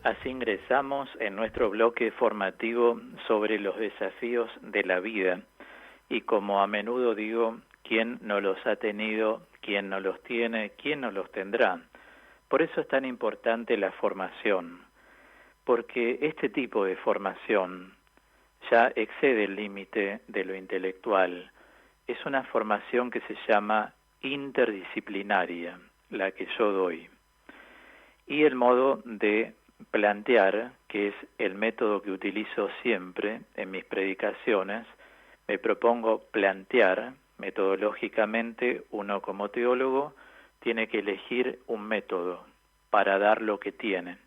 Así ingresamos en nuestro bloque formativo sobre los desafíos de la vida. Y como a menudo digo, ¿quién no los ha tenido? ¿Quién no los tiene? ¿Quién no los tendrá? Por eso es tan importante la formación, porque este tipo de formación ya excede el límite de lo intelectual. Es una formación que se llama interdisciplinaria, la que yo doy. Y el modo de plantear, que es el método que utilizo siempre en mis predicaciones, me propongo plantear metodológicamente. Uno como teólogo tiene que elegir un método para dar lo que tiene.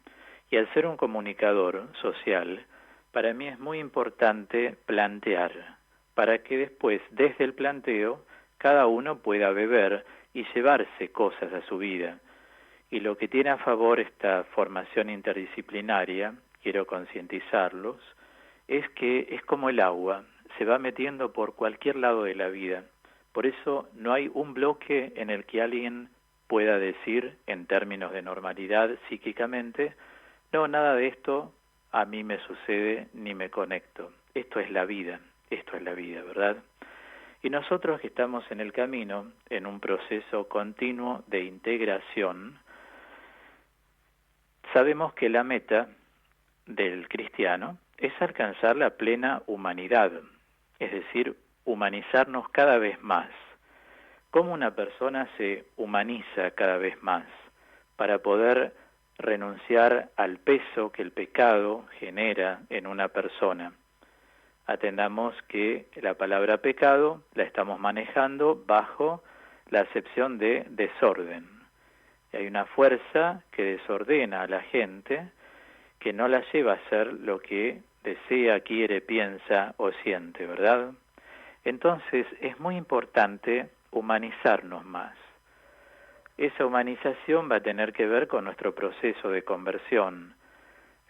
Y al ser un comunicador social, para mí es muy importante plantear, para que después, desde el planteo, cada uno pueda beber y llevarse cosas a su vida. Y lo que tiene a favor esta formación interdisciplinaria, quiero concientizarlos, es que es como el agua, se va metiendo por cualquier lado de la vida. Por eso no hay un bloque en el que alguien pueda decir, en términos de normalidad psíquicamente, no, nada de esto a mí me sucede ni me conecto. Esto es la vida, ¿verdad? Y nosotros que estamos en el camino, en un proceso continuo de integración, sabemos que la meta del cristiano es alcanzar la plena humanidad, es decir, humanizarnos cada vez más. ¿Cómo una persona se humaniza cada vez más para poder renunciar al peso que el pecado genera en una persona? Atendamos que la palabra pecado la estamos manejando bajo la acepción de desorden. Y hay una fuerza que desordena a la gente, que no la lleva a hacer lo que desea, quiere, piensa o siente, ¿verdad? Entonces es muy importante humanizarnos más. Esa humanización va a tener que ver con nuestro proceso de conversión.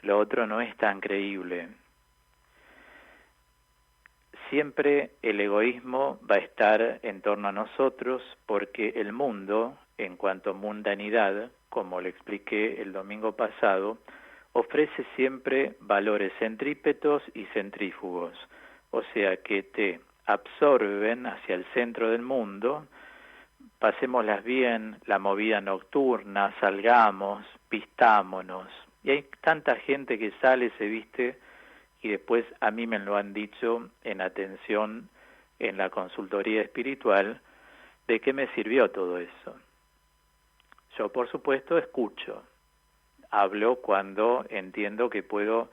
Lo otro no es tan creíble. Siempre el egoísmo va a estar en torno a nosotros porque el mundo, en cuanto a mundanidad, como le expliqué el domingo pasado, ofrece siempre valores centrípetos y centrífugos, o sea que te absorben hacia el centro del mundo, pasémoslas bien, la movida nocturna, salgamos, vistámonos. Y hay tanta gente que sale, se viste, y después a mí me lo han dicho en atención en la consultoría espiritual, ¿de qué me sirvió todo eso? Yo, por supuesto, escucho. Hablo cuando entiendo que puedo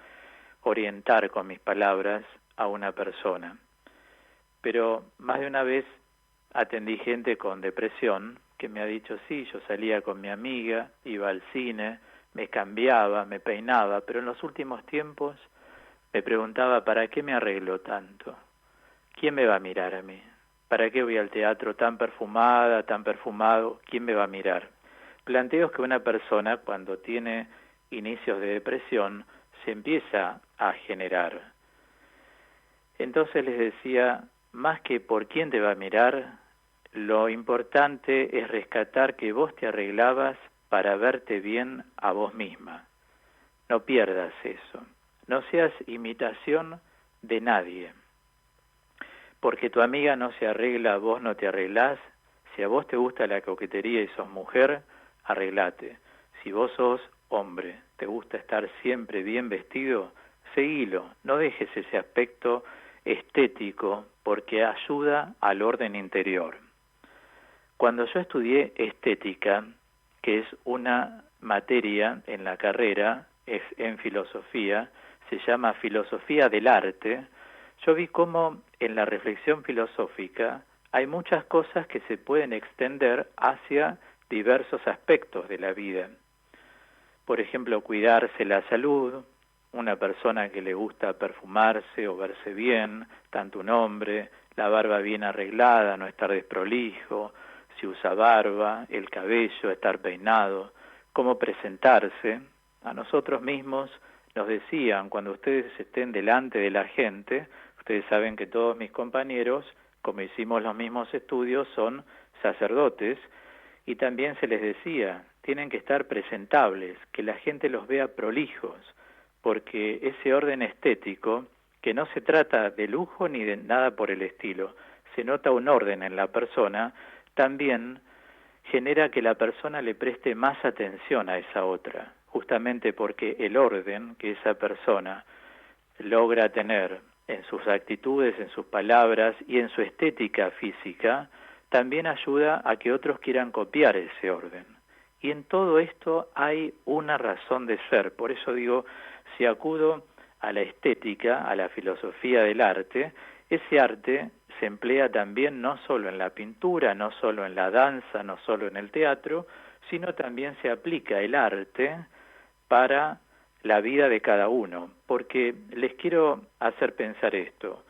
orientar con mis palabras a una persona. Pero más de una vez atendí gente con depresión que me ha dicho, sí, yo salía con mi amiga, iba al cine, me cambiaba, me peinaba, pero en los últimos tiempos me preguntaba, ¿para qué me arreglo tanto? ¿Quién me va a mirar a mí? ¿Para qué voy al teatro tan perfumada, tan perfumado? ¿Quién me va a mirar? Planteos que una persona, cuando tiene inicios de depresión, se empieza a generar. Entonces les decía, más que por quién te va a mirar, lo importante es rescatar que vos te arreglabas para verte bien a vos misma. No pierdas eso. No seas imitación de nadie. Porque tu amiga no se arregla, vos no te arreglás. Si a vos te gusta la coquetería y sos mujer, arreglate. Si vos sos hombre, te gusta estar siempre bien vestido, seguilo. No dejes ese aspecto estético porque ayuda al orden interior. Cuando yo estudié estética, que es una materia en la carrera, es en filosofía, se llama filosofía del arte, yo vi cómo en la reflexión filosófica hay muchas cosas que se pueden extender hacia diversos aspectos de la vida. Por ejemplo, cuidarse la salud, una persona que le gusta perfumarse o verse bien, tanto un hombre, la barba bien arreglada, no estar desprolijo, si usa barba, el cabello, estar peinado, cómo presentarse. A nosotros mismos nos decían, cuando ustedes estén delante de la gente, ustedes saben que todos mis compañeros, como hicimos los mismos estudios, son sacerdotes, y también se les decía, tienen que estar presentables, que la gente los vea prolijos, porque ese orden estético, que no se trata de lujo ni de nada por el estilo, se nota un orden en la persona, también genera que la persona le preste más atención a esa otra, justamente porque el orden que esa persona logra tener en sus actitudes, en sus palabras y en su estética física, también ayuda a que otros quieran copiar ese orden. Y en todo esto hay una razón de ser. Por eso digo, si acudo a la estética, a la filosofía del arte, ese arte se emplea también no solo en la pintura, no solo en la danza, no solo en el teatro, sino también se aplica el arte para la vida de cada uno. Porque les quiero hacer pensar esto.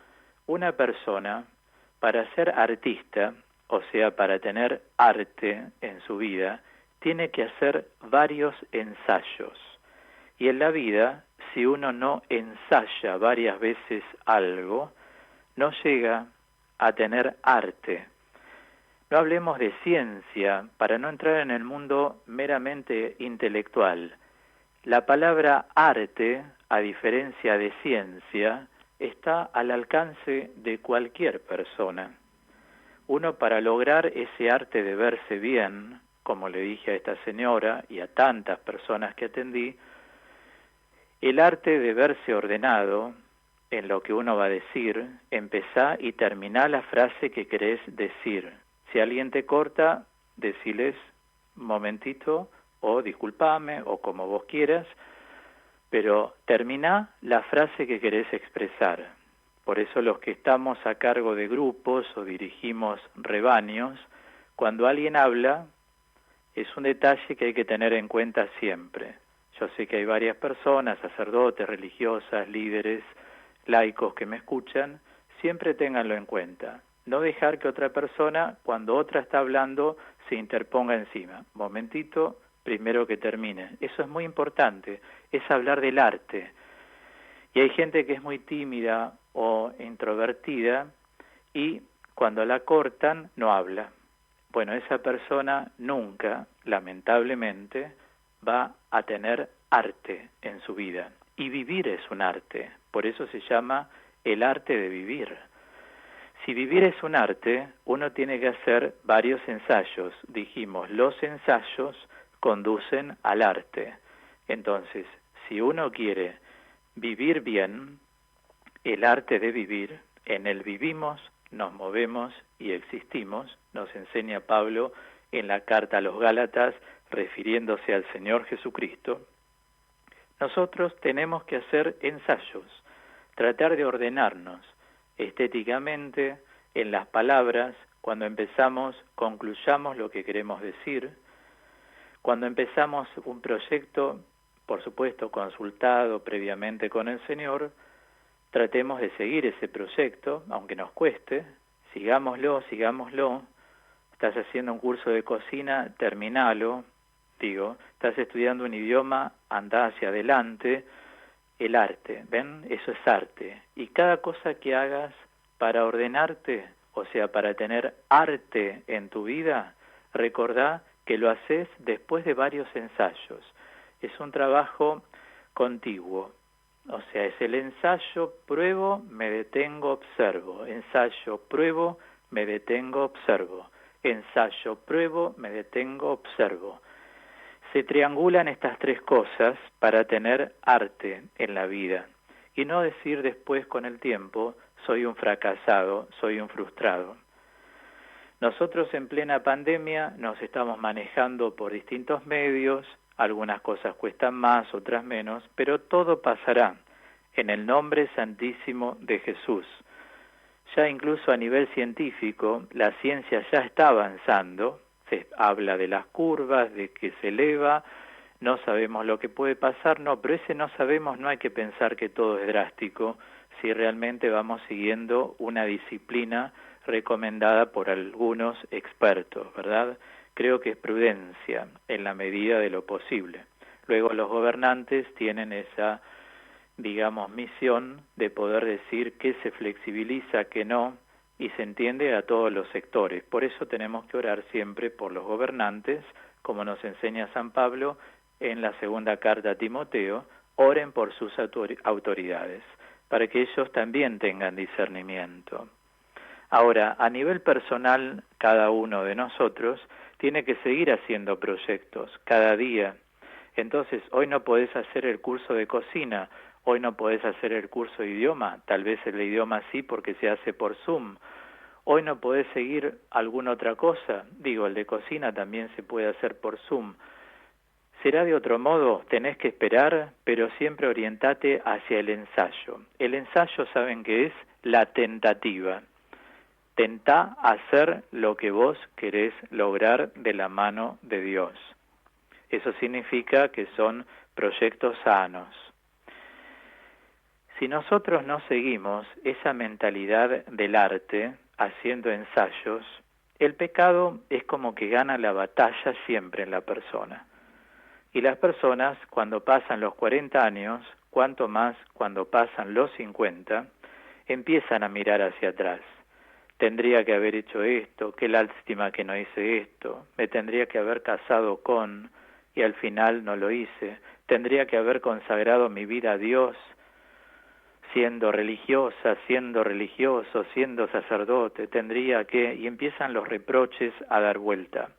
Una persona, para ser artista, o sea, para tener arte en su vida, tiene que hacer varios ensayos. Y en la vida, si uno no ensaya varias veces algo, no llega a tener arte. No hablemos de ciencia, para no entrar en el mundo meramente intelectual. La palabra arte, a diferencia de ciencia, está al alcance de cualquier persona. Uno, para lograr ese arte de verse bien, como le dije a esta señora y a tantas personas que atendí, el arte de verse ordenado en lo que uno va a decir, empezá y terminá la frase que querés decir. Si alguien te corta, deciles un momentito, o disculpame, o como vos quieras, pero terminá la frase que querés expresar. Por eso los que estamos a cargo de grupos o dirigimos rebaños, cuando alguien habla, es un detalle que hay que tener en cuenta siempre. Yo sé que hay varias personas, sacerdotes, religiosas, líderes, laicos que me escuchan, siempre ténganlo en cuenta. No dejar que otra persona, cuando otra está hablando, se interponga encima. Momentito, primero que termine. Eso es muy importante, es hablar del arte. Y hay gente que es muy tímida o introvertida y cuando la cortan no habla. Bueno, esa persona nunca, lamentablemente, va a tener arte en su vida. Y vivir es un arte, por eso se llama el arte de vivir. Si vivir es un arte, uno tiene que hacer varios ensayos. Dijimos, los ensayos conducen al arte. Entonces, si uno quiere vivir bien, el arte de vivir, en él vivimos, nos movemos y existimos, nos enseña Pablo en la carta a los Gálatas, refiriéndose al Señor Jesucristo. Nosotros tenemos que hacer ensayos, tratar de ordenarnos estéticamente en las palabras. Cuando empezamos, concluyamos lo que queremos decir. Cuando empezamos un proyecto, por supuesto consultado previamente con el Señor, tratemos de seguir ese proyecto, aunque nos cueste, sigámoslo. Estás haciendo un curso de cocina, terminalo. Estás estudiando un idioma, anda hacia adelante. El arte, ¿ven? Eso es arte. Y cada cosa que hagas para ordenarte, o sea, para tener arte en tu vida, recordá que lo haces después de varios ensayos. Es un trabajo contiguo. O sea, es el ensayo, pruebo, me detengo, observo. Ensayo, pruebo, me detengo, observo. Ensayo, pruebo, me detengo, observo. Se triangulan estas tres cosas para tener arte en la vida y no decir después con el tiempo, soy un fracasado, soy un frustrado. Nosotros en plena pandemia nos estamos manejando por distintos medios, algunas cosas cuestan más, otras menos, pero todo pasará en el nombre santísimo de Jesús. Ya incluso a nivel científico, la ciencia ya está avanzando, se habla de las curvas, de que se eleva, no sabemos lo que puede pasar, no, pero ese no sabemos, no hay que pensar que todo es drástico, si realmente vamos siguiendo una disciplina recomendada por algunos expertos, ¿verdad? Creo que es prudencia en la medida de lo posible. Luego los gobernantes tienen esa, digamos, misión de poder decir qué se flexibiliza, qué no, y se entiende a todos los sectores. Por eso tenemos que orar siempre por los gobernantes como nos enseña San Pablo en la segunda carta a Timoteo, oren por sus autoridades, para que ellos también tengan discernimiento. Ahora, a nivel personal, cada uno de nosotros tiene que seguir haciendo proyectos cada día. Entonces, hoy no podés hacer el curso de cocina, hoy no podés hacer el curso de idioma, tal vez el idioma sí porque se hace por Zoom. Hoy no podés seguir alguna otra cosa, el de cocina también se puede hacer por Zoom. Será de otro modo, tenés que esperar, pero siempre orientate hacia el ensayo. El ensayo, ¿saben qué es? La tentativa. Tentá hacer lo que vos querés lograr de la mano de Dios. Eso significa que son proyectos sanos. Si nosotros no seguimos esa mentalidad del arte, haciendo ensayos, el pecado es como que gana la batalla siempre en la persona. Y las personas, cuando pasan los 40 años, cuanto más cuando pasan los 50, empiezan a mirar hacia atrás. Tendría que haber hecho esto, qué lástima que no hice esto, me tendría que haber casado con, y al final no lo hice, tendría que haber consagrado mi vida a Dios, siendo religiosa, siendo religioso, siendo sacerdote, tendría que, y empiezan los reproches a dar vuelta.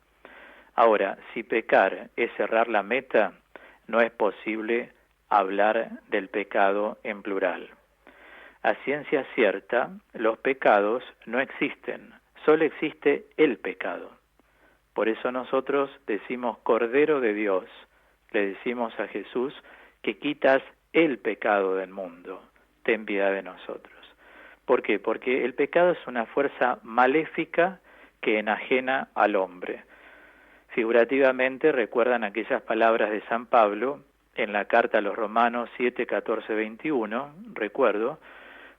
Ahora, si pecar es cerrar la meta, no es posible hablar del pecado en plural. A ciencia cierta, los pecados no existen, solo existe el pecado. Por eso nosotros decimos Cordero de Dios, le decimos a Jesús que quitas el pecado del mundo, ten piedad de nosotros. ¿Por qué? Porque el pecado es una fuerza maléfica que enajena al hombre. Figurativamente recuerdan aquellas palabras de San Pablo en la carta a los Romanos 7, 14, 21, recuerdo,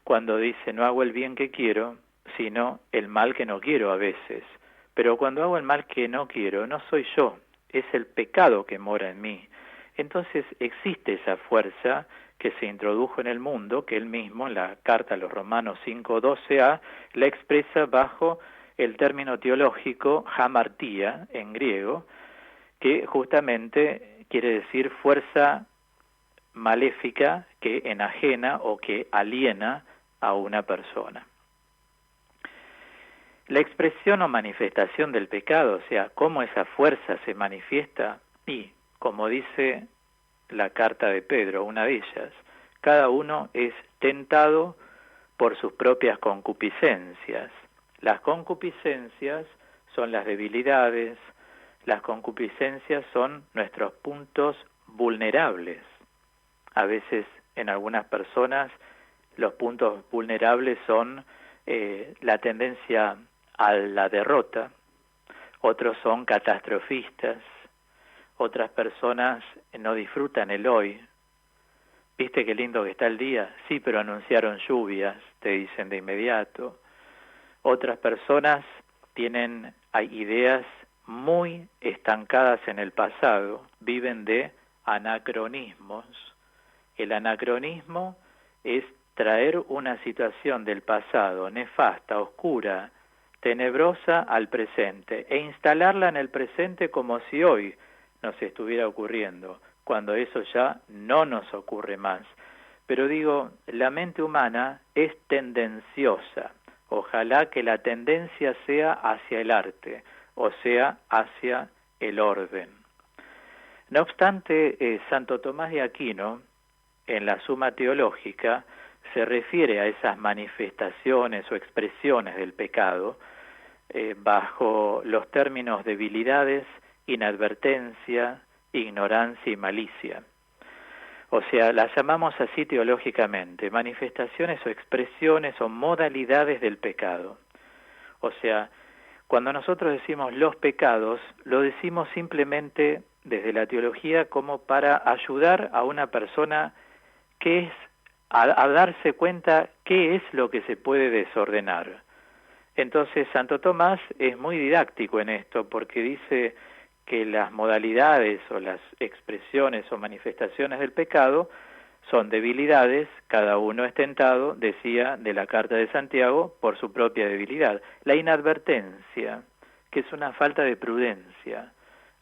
cuando dice, no hago el bien que quiero, sino el mal que no quiero a veces. Pero cuando hago el mal que no quiero, no soy yo, es el pecado que mora en mí. Entonces existe esa fuerza que se introdujo en el mundo, que él mismo en la carta a los Romanos 5, 12a, la expresa bajo el término teológico hamartía en griego, que justamente quiere decir fuerza maléfica que enajena o que aliena a una persona. La expresión o manifestación del pecado, o sea, cómo esa fuerza se manifiesta, y como dice la carta de Pedro, una de ellas, cada uno es tentado por sus propias concupiscencias. Las concupiscencias son las debilidades, las concupiscencias son nuestros puntos vulnerables. A veces en algunas personas los puntos vulnerables son la tendencia a la derrota, otros son catastrofistas, otras personas no disfrutan el hoy. ¿Viste qué lindo que está el día? Sí, pero anunciaron lluvias, te dicen de inmediato. Otras personas hay ideas muy estancadas en el pasado, viven de anacronismos. El anacronismo es traer una situación del pasado nefasta, oscura, tenebrosa al presente e instalarla en el presente como si hoy nos estuviera ocurriendo, cuando eso ya no nos ocurre más. Pero la mente humana es tendenciosa. Ojalá que la tendencia sea hacia el arte, o sea, hacia el orden. No obstante, Santo Tomás de Aquino, en la Suma Teológica, se refiere a esas manifestaciones o expresiones del pecado bajo los términos debilidades, inadvertencia, ignorancia y malicia. O sea, las llamamos así teológicamente, manifestaciones o expresiones o modalidades del pecado. O sea, cuando nosotros decimos los pecados, lo decimos simplemente desde la teología como para ayudar a una persona a darse cuenta qué es lo que se puede desordenar. Entonces, Santo Tomás es muy didáctico en esto porque dice que las modalidades o las expresiones o manifestaciones del pecado son debilidades, cada uno es tentado, decía de la carta de Santiago, por su propia debilidad. La inadvertencia, que es una falta de prudencia.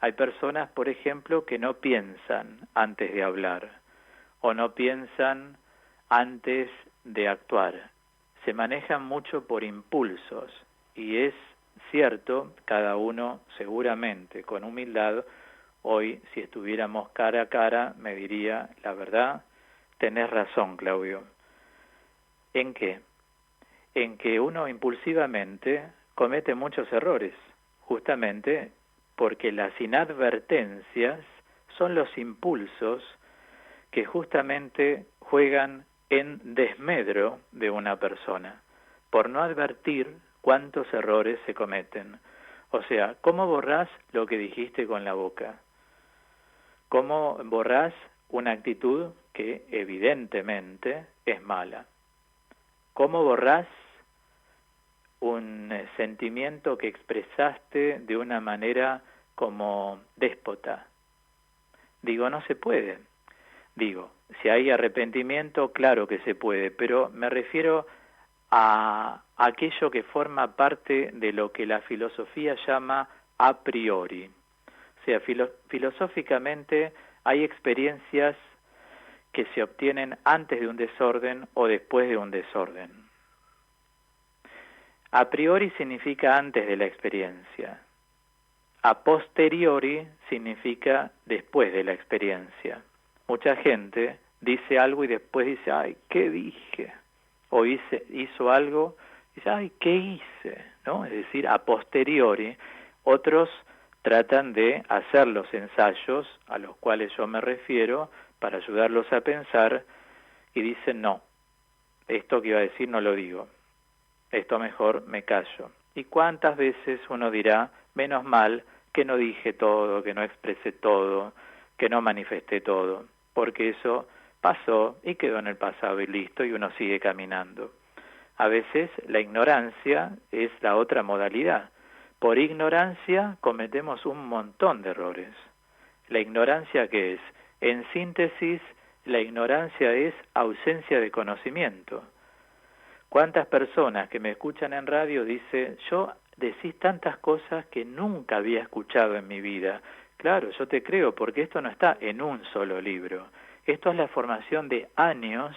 Hay personas, por ejemplo, que no piensan antes de hablar o no piensan antes de actuar. Se manejan mucho por impulsos y es cierto, cada uno seguramente con humildad, hoy si estuviéramos cara a cara me diría, la verdad, tenés razón, Claudio. ¿En qué? En que uno impulsivamente comete muchos errores, justamente porque las inadvertencias son los impulsos que justamente juegan en desmedro de una persona, por no advertir cuántos errores se cometen. O sea, ¿cómo borrás lo que dijiste con la boca? ¿Cómo borrás una actitud que evidentemente es mala? ¿Cómo borrás un sentimiento que expresaste de una manera como déspota? Digo, no se puede. Digo, si hay arrepentimiento, claro que se puede, pero me refiero a aquello que forma parte de lo que la filosofía llama a priori. O sea, filosóficamente hay experiencias que se obtienen antes de un desorden o después de un desorden. A priori significa antes de la experiencia. A posteriori significa después de la experiencia. Mucha gente dice algo y después dice, ay, ¿qué dije? O hizo algo y dice, ay, ¿qué hice? ¿No? Es decir, a posteriori. Otros tratan de hacer los ensayos a los cuales yo me refiero para ayudarlos a pensar y dicen, no, esto que iba a decir no lo digo, esto mejor me callo. ¿Y cuántas veces uno dirá, menos mal que no dije todo, que no expresé todo, que no manifesté todo? Porque eso pasó y quedó en el pasado y listo, y uno sigue caminando. A veces la ignorancia es la otra modalidad. Por ignorancia cometemos un montón de errores. ¿La ignorancia qué es? En síntesis, la ignorancia es ausencia de conocimiento. ¿Cuántas personas que me escuchan en radio dicen, yo decís tantas cosas que nunca había escuchado en mi vida? Claro, yo te creo, porque esto no está en un solo libro. Esto es la formación de años,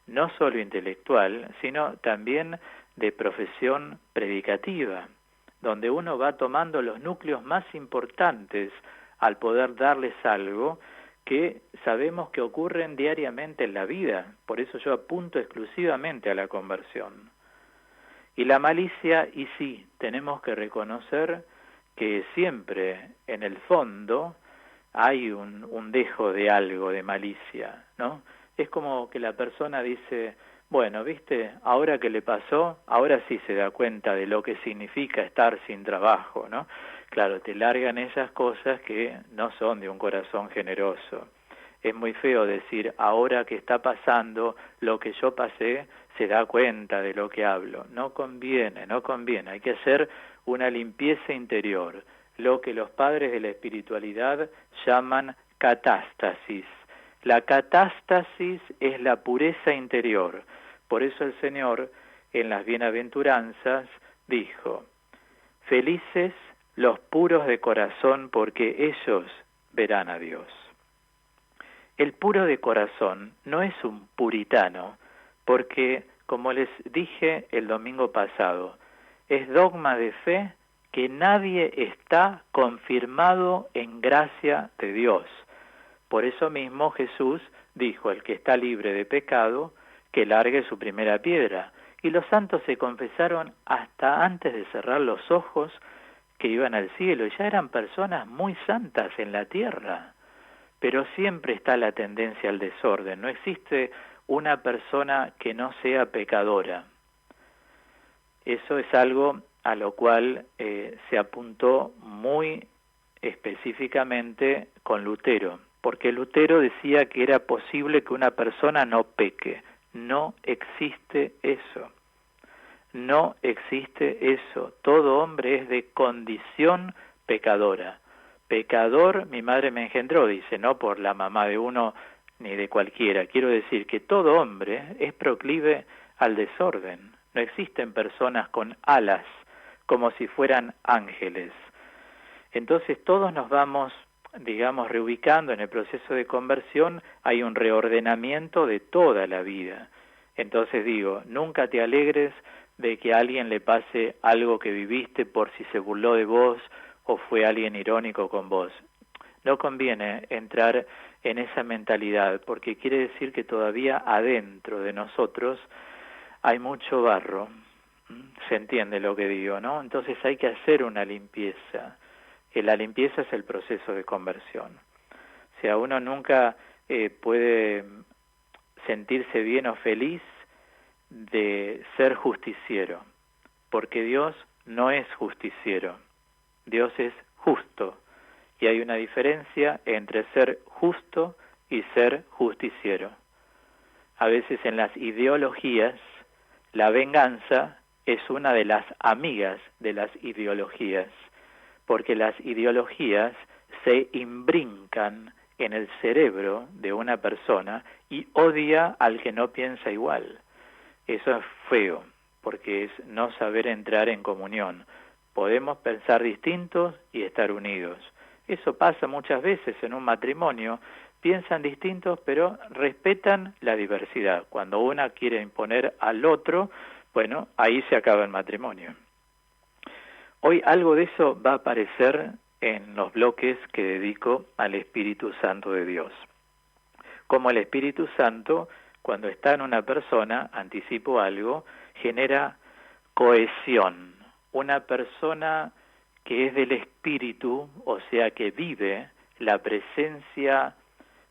no solo intelectual, sino también de profesión predicativa, donde uno va tomando los núcleos más importantes al poder darles algo que sabemos que ocurren diariamente en la vida. Por eso yo apunto exclusivamente a la conversión. Y la malicia, y sí, tenemos que reconocer que siempre en el fondo hay un dejo de algo de malicia, ¿no? Es como que la persona dice, bueno, ¿viste? Ahora que le pasó, ahora sí se da cuenta de lo que significa estar sin trabajo, ¿no? Claro, te largan esas cosas que no son de un corazón generoso. Es muy feo decir, ahora que está pasando lo que yo pasé, se da cuenta de lo que hablo. No conviene, no conviene. Hay que hacer una limpieza interior, lo que los padres de la espiritualidad llaman catástasis. La catástasis es la pureza interior. Por eso el Señor, en las bienaventuranzas, dijo, felices los puros de corazón, porque ellos verán a Dios. El puro de corazón no es un puritano, porque, como les dije el domingo pasado, es dogma de fe que nadie está confirmado en gracia de Dios. Por eso mismo Jesús dijo, el que está libre de pecado, que largue su primera piedra. Y los santos se confesaron hasta antes de cerrar los ojos que iban al cielo, y ya eran personas muy santas en la tierra. Pero siempre está la tendencia al desorden, no existe una persona que no sea pecadora. Eso es algo a lo cual se apuntó muy específicamente con Lutero, porque Lutero decía que era posible que una persona no peque. No existe eso. No existe eso. Todo hombre es de condición pecadora. Pecador, mi madre me engendró, dice, no por la mamá de uno ni de cualquiera. Quiero decir que todo hombre es proclive al desorden. No existen personas con alas como si fueran ángeles. Entonces todos nos vamos, digamos, reubicando en el proceso de conversión, hay un reordenamiento de toda la vida. Entonces digo, nunca te alegres de que a alguien le pase algo que viviste por si se burló de vos o fue alguien irónico con vos. No conviene entrar en esa mentalidad, porque quiere decir que todavía adentro de nosotros hay mucho barro. Se entiende lo que digo, ¿no? Entonces hay que hacer una limpieza. La limpieza es el proceso de conversión. O sea, uno nunca puede sentirse bien o feliz de ser justiciero, porque Dios no es justiciero, Dios es justo, y hay una diferencia entre ser justo y ser justiciero. A veces en las ideologías, la venganza es una de las amigas de las ideologías, porque las ideologías se imbrincan en el cerebro de una persona y odia al que no piensa igual. Eso es feo, porque es no saber entrar en comunión. Podemos pensar distintos y estar unidos. Eso pasa muchas veces en un matrimonio. Piensan distintos, pero respetan la diversidad. Cuando una quiere imponer al otro, bueno, ahí se acaba el matrimonio. Hoy algo de eso va a aparecer en los bloques que dedico al Espíritu Santo de Dios. Como el Espíritu Santo, cuando está en una persona, anticipo algo, genera cohesión. Una persona que es del Espíritu, o sea, que vive la presencia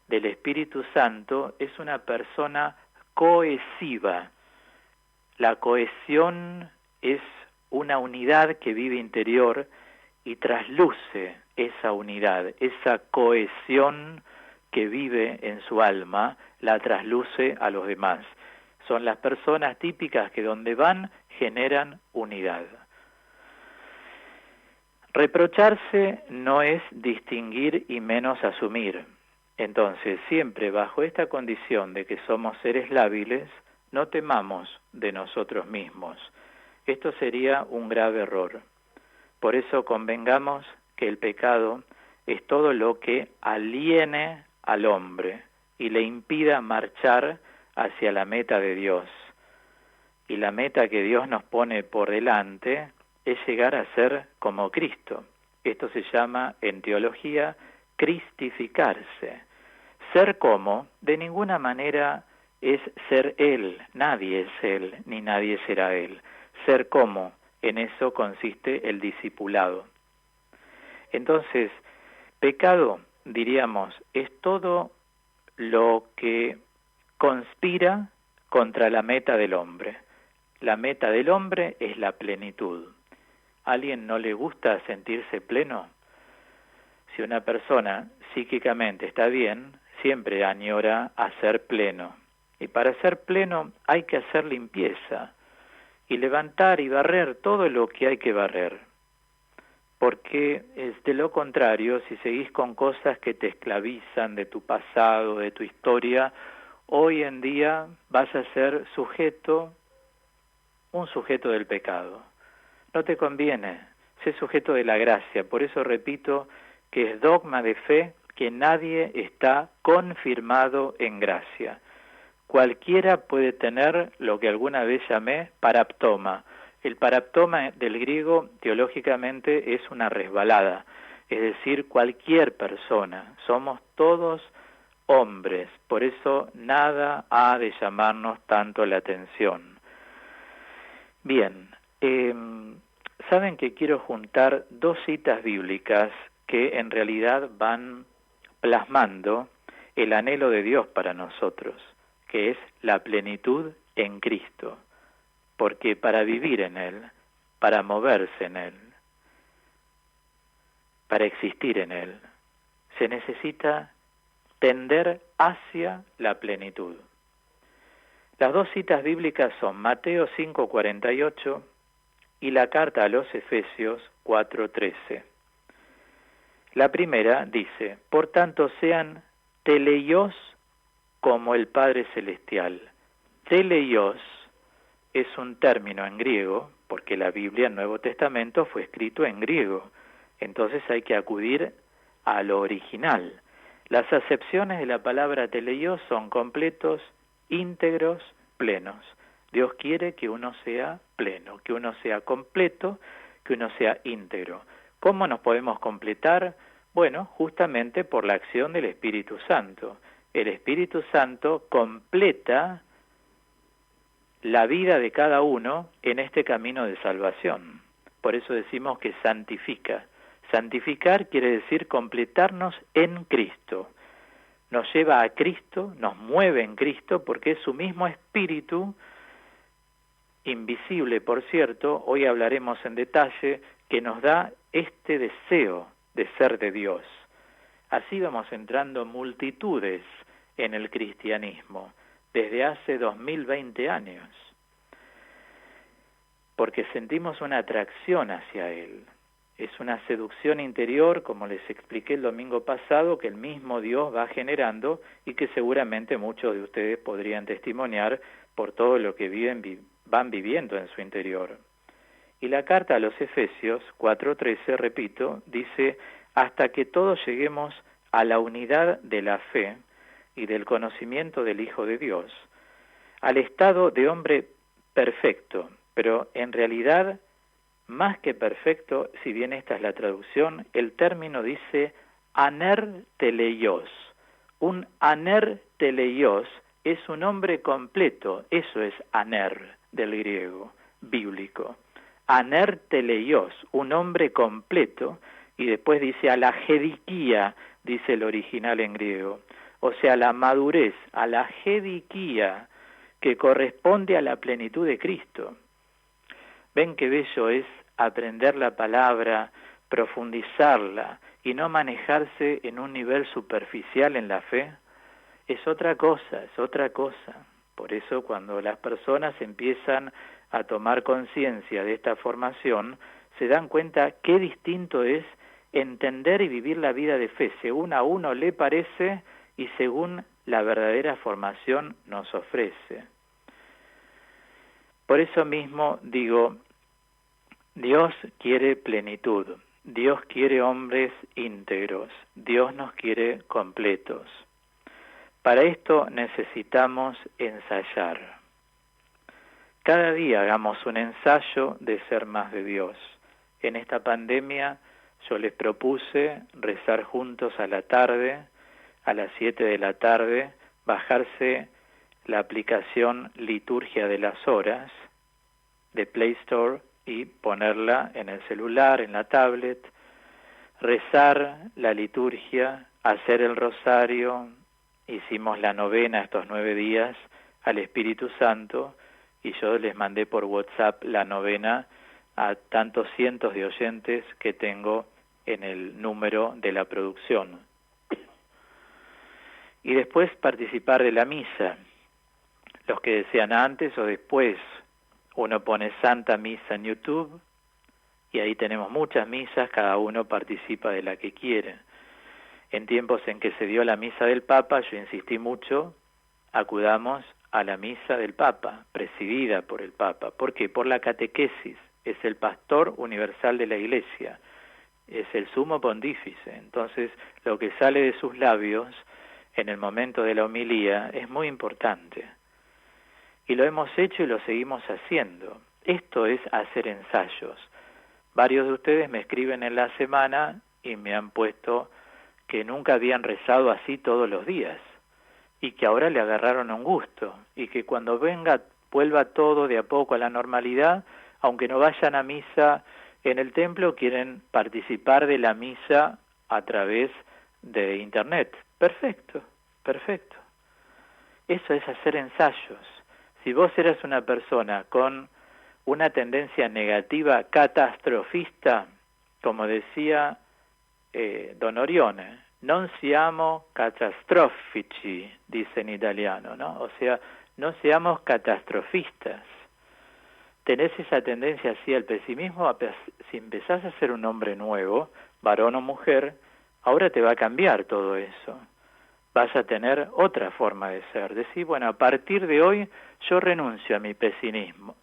del Espíritu Santo, es una persona cohesiva. La cohesión es una unidad que vive interior y trasluce esa unidad, esa cohesión que vive en su alma, la trasluce a los demás. Son las personas típicas que donde van generan unidad. Reprocharse no es distinguir y menos asumir. Entonces, siempre bajo esta condición de que somos seres lábiles, no temamos de nosotros mismos. Esto sería un grave error. Por eso convengamos que el pecado es todo lo que aliene al hombre y le impida marchar hacia la meta de Dios. Y la meta que Dios nos pone por delante es llegar a ser como Cristo. Esto se llama en teología cristificarse. Ser como, de ninguna manera es ser Él, nadie es Él, ni nadie será Él. Ser como, en eso consiste el discipulado. Entonces, pecado, diríamos, es todo lo que conspira contra la meta del hombre. La meta del hombre es la plenitud. ¿A alguien no le gusta sentirse pleno? Si una persona psíquicamente está bien, siempre añora a ser pleno. Y para ser pleno hay que hacer limpieza y levantar y barrer todo lo que hay que barrer. Porque es de lo contrario, si seguís con cosas que te esclavizan de tu pasado, de tu historia, hoy en día vas a ser un sujeto del pecado. No te conviene, sé sujeto de la gracia. Por eso repito que es dogma de fe que nadie está confirmado en gracia. Cualquiera puede tener lo que alguna vez llamé paraptoma. El paraptoma del griego teológicamente es una resbalada, es decir, cualquier persona. Somos todos hombres, por eso nada ha de llamarnos tanto la atención. Bien, saben que quiero juntar dos citas bíblicas que en realidad van plasmando el anhelo de Dios para nosotros, que es la plenitud en Cristo, porque para vivir en Él, para moverse en Él, para existir en Él, se necesita tender hacia la plenitud. Las dos citas bíblicas son Mateo 5:48 y la carta a los Efesios 4:13. La primera dice, por tanto sean teleios como el Padre Celestial. Teleios es un término en griego, porque la Biblia, el Nuevo Testamento, fue escrito en griego. Entonces hay que acudir a lo original. Las acepciones de la palabra teleios son completos, íntegros, plenos. Dios quiere que uno sea pleno, que uno sea completo, que uno sea íntegro. ¿Cómo nos podemos completar? Bueno, justamente por la acción del Espíritu Santo. El Espíritu Santo completa la vida de cada uno en este camino de salvación. Por eso decimos que santifica. Santificar quiere decir completarnos en Cristo. Nos lleva a Cristo, nos mueve en Cristo, porque es su mismo Espíritu, invisible por cierto, hoy hablaremos en detalle, que nos da este deseo de ser de Dios. Así vamos entrando multitudes en el cristianismo, desde hace 2020 años, porque sentimos una atracción hacia Él. Es una seducción interior, como les expliqué el domingo pasado, que el mismo Dios va generando y que seguramente muchos de ustedes podrían testimoniar por todo lo que van viviendo en su interior. Y la carta a los Efesios 4:13, repito, dice, hasta que todos lleguemos a la unidad de la fe y del conocimiento del Hijo de Dios, al estado de hombre perfecto, pero en realidad, más que perfecto, si bien esta es la traducción, el término dice aner-teleios. Un aner-teleios es un hombre completo, eso es aner del griego, bíblico. Aner-teleios, un hombre completo, y después dice a la jediquía, dice el original en griego, o sea, la madurez, a la jediquía que corresponde a la plenitud de Cristo. ¿Ven qué bello es aprender la palabra, profundizarla y no manejarse en un nivel superficial en la fe? Es otra cosa, es otra cosa. Por eso cuando las personas empiezan a tomar conciencia de esta formación, se dan cuenta qué distinto es entender y vivir la vida de fe, según a uno le parece y según la verdadera formación nos ofrece. Por eso mismo digo, Dios quiere plenitud, Dios quiere hombres íntegros, Dios nos quiere completos. Para esto necesitamos ensayar. Cada día hagamos un ensayo de ser más de Dios. En esta pandemia yo les propuse rezar juntos a la tarde, a las 7 de la tarde, bajarse la aplicación Liturgia de las Horas de Play Store y ponerla en el celular, en la tablet, rezar la liturgia, hacer el rosario. Hicimos la novena estos 9 días al Espíritu Santo y yo les mandé por WhatsApp la novena a tantos cientos de oyentes que tengo en el número de la producción. Y después participar de la misa. Los que desean antes o después, uno pone Santa Misa en YouTube y ahí tenemos muchas misas, cada uno participa de la que quiere. En tiempos en que se dio la misa del Papa, yo insistí mucho, acudamos a la misa del Papa, presidida por el Papa. ¿Por qué? Por la catequesis, es el pastor universal de la Iglesia, es el sumo pontífice. Entonces, lo que sale de sus labios en el momento de la homilía es muy importante. Y lo hemos hecho y lo seguimos haciendo. Esto es hacer ensayos. Varios de ustedes me escriben en la semana y me han puesto que nunca habían rezado así todos los días y que ahora le agarraron un gusto y que cuando vuelva todo de a poco a la normalidad, aunque no vayan a misa en el templo, quieren participar de la misa a través de internet. Perfecto, perfecto. Eso es hacer ensayos. Si vos eras una persona con una tendencia negativa catastrofista, como decía Don Orione, non siamo catastrofici, dice en italiano, ¿no? O sea, no seamos catastrofistas. Tenés esa tendencia así al pesimismo, si empezás a ser un hombre nuevo, varón o mujer, ahora te va a cambiar todo eso. Vas a tener otra forma de ser. Decir, bueno, a partir de hoy yo renuncio a mi pesimismo,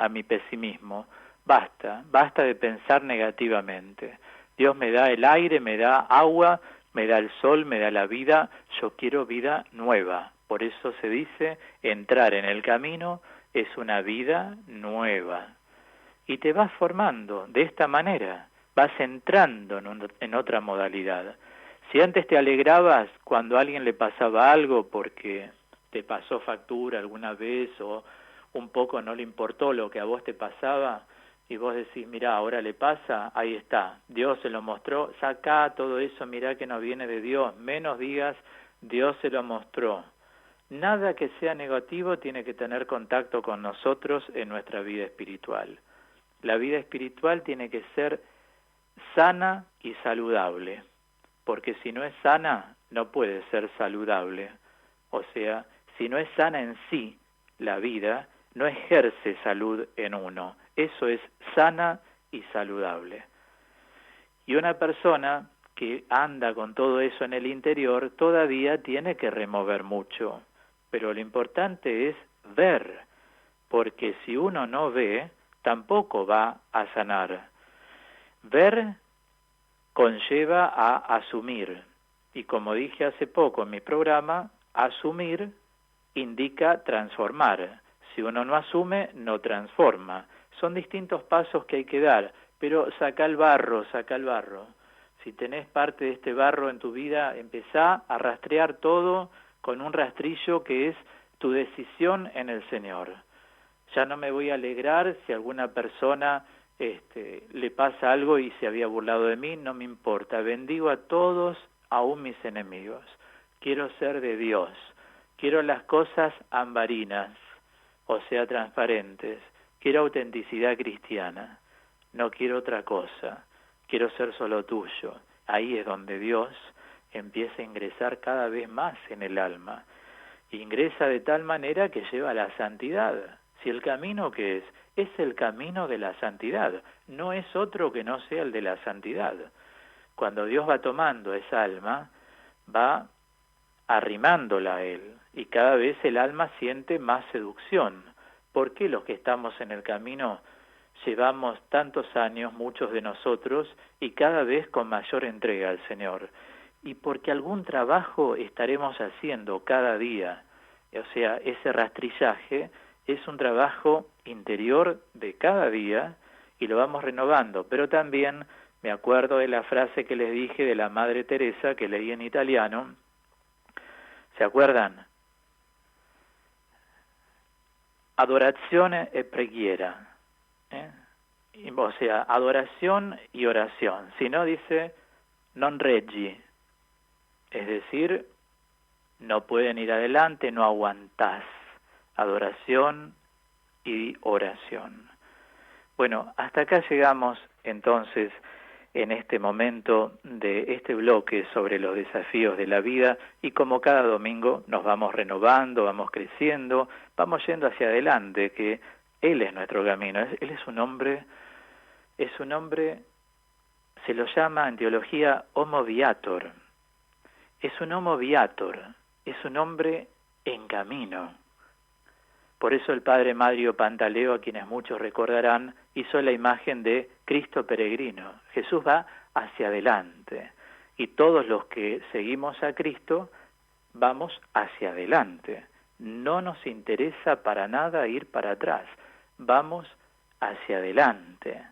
basta de pensar negativamente. Dios me da el aire, me da agua, me da el sol, me da la vida. Yo quiero vida nueva. Por eso se dice, entrar en el camino es una vida nueva. Y te vas formando de esta manera, vas entrando en otra modalidad. Si antes te alegrabas cuando a alguien le pasaba algo porque te pasó factura alguna vez o un poco no le importó lo que a vos te pasaba, y vos decís, mirá, ahora le pasa, ahí está, Dios se lo mostró, sacá todo eso, mirá que no viene de Dios, menos digas, Dios se lo mostró. Nada que sea negativo tiene que tener contacto con nosotros en nuestra vida espiritual. La vida espiritual tiene que ser sana y saludable, porque si no es sana, no puede ser saludable. O sea, si no es sana en sí la vida, no ejerce salud en uno. Eso es sana y saludable. Y una persona que anda con todo eso en el interior todavía tiene que remover mucho. Pero lo importante es ver, porque si uno no ve, tampoco va a sanar. Ver conlleva a asumir. Y como dije hace poco en mi programa, asumir indica transformar. Si uno no asume, no transforma. Son distintos pasos que hay que dar, pero saca el barro, saca el barro. Si tenés parte de este barro en tu vida, empezá a rastrear todo con un rastrillo que es tu decisión en el Señor. Ya no me voy a alegrar si a alguna persona le pasa algo y se había burlado de mí, no me importa. Bendigo a todos, aún mis enemigos. Quiero ser de Dios. Quiero las cosas ambarinas, o sea, transparentes. Quiero autenticidad cristiana. No quiero otra cosa. Quiero ser solo tuyo. Ahí es donde Dios empieza a ingresar cada vez más en el alma. Ingresa de tal manera que lleva a la santidad. Si el camino que es el camino de la santidad, no es otro que no sea el de la santidad. Cuando Dios va tomando esa alma, va arrimándola a Él, y cada vez el alma siente más seducción. ¿Por qué los que estamos en el camino llevamos tantos años, muchos de nosotros, y cada vez con mayor entrega al Señor? Y porque algún trabajo estaremos haciendo cada día. O sea, ese rastrillaje es un trabajo interior de cada día y lo vamos renovando. Pero también me acuerdo de la frase que les dije de la Madre Teresa que leí en italiano. ¿Se acuerdan? Adorazione e preghiera. O sea, adoración y oración. Si no, dice non reggi. Es decir, no pueden ir adelante, no aguantás. Adoración y oración. Bueno, hasta acá llegamos entonces en este momento de este bloque sobre los desafíos de la vida, y como cada domingo nos vamos renovando, vamos creciendo, vamos yendo hacia adelante, que Él es nuestro camino. Él es un hombre, se lo llama en teología homo viator. Es un homo viator, es un hombre en camino. Por eso el padre Mario Pantaleo, a quienes muchos recordarán, hizo la imagen de Cristo peregrino. Jesús va hacia adelante y todos los que seguimos a Cristo vamos hacia adelante. No nos interesa para nada ir para atrás, vamos hacia adelante.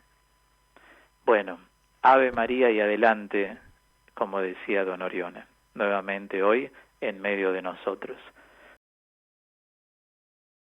Bueno, Ave María y adelante, como decía don Orione, nuevamente hoy en medio de nosotros.